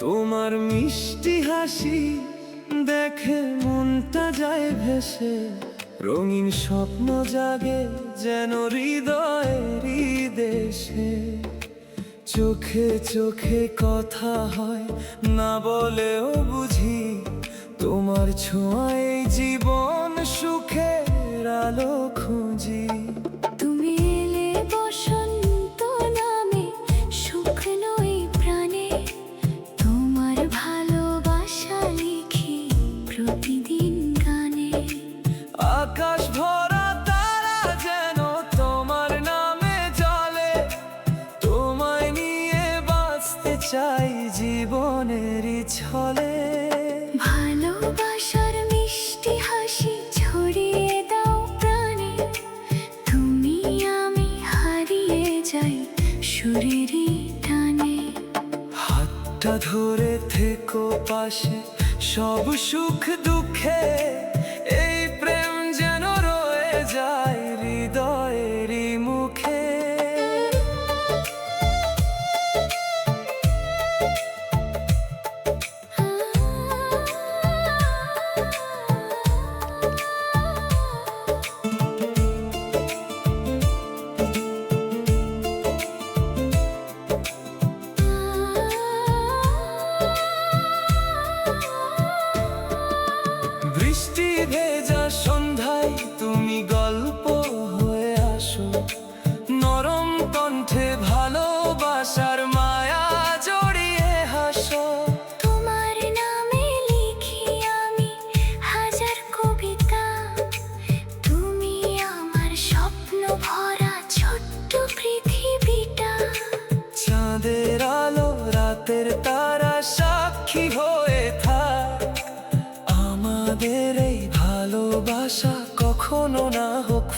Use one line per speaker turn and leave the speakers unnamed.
তোমার মিষ্টি হাসি দেখে মনটা যায় ভেসে, রঙিন স্বপ্ন জাগে যেন হৃদয়েরই দেশে। চোখে চোখে কথা হয় না বলেও বুঝি, তোমার ছোঁয়ায় জীবন সুখের আলো খুঁজি।
তুমি এলে বসন্ত নামে শুকনো এই প্রাণে, তোমার ভালোবাসা লিখি প্রতিদিন গানে।
আকাশ ভরা তারা যেন তোমার নামে জ্বলে, তোমায় নিয়ে বাঁচতে চাই জীবনেরই ছলে।
ভালোবাসার মিষ্টি হাসি ছড়িয়ে দাও প্রাণে, তুমি আমি হারিয়ে যাই সুরেরই টানে।
হাতটা ধরে থেকো পাশে সব সুখ দুঃখে, এই প্রেম যেন রয়ে যায় হৃদয়েরই মুখে। বৃষ্টি ভেজা সন্ধ্যায় তুমি গল্প হয়ে আসো, নরম কণ্ঠে ভালোবাসার মায়া জড়িয়ে হাসো।
তোমার নামে লিখি আমি হাজার কবিতা, তুমি আমার স্বপ্ন ভরা ছোট্ট পৃথিবীটা।
চাঁদের আলো রাতের তারা সাক্ষী হয়ে থাক, আমাদের এই ভালোবাসা কখনো না হোক।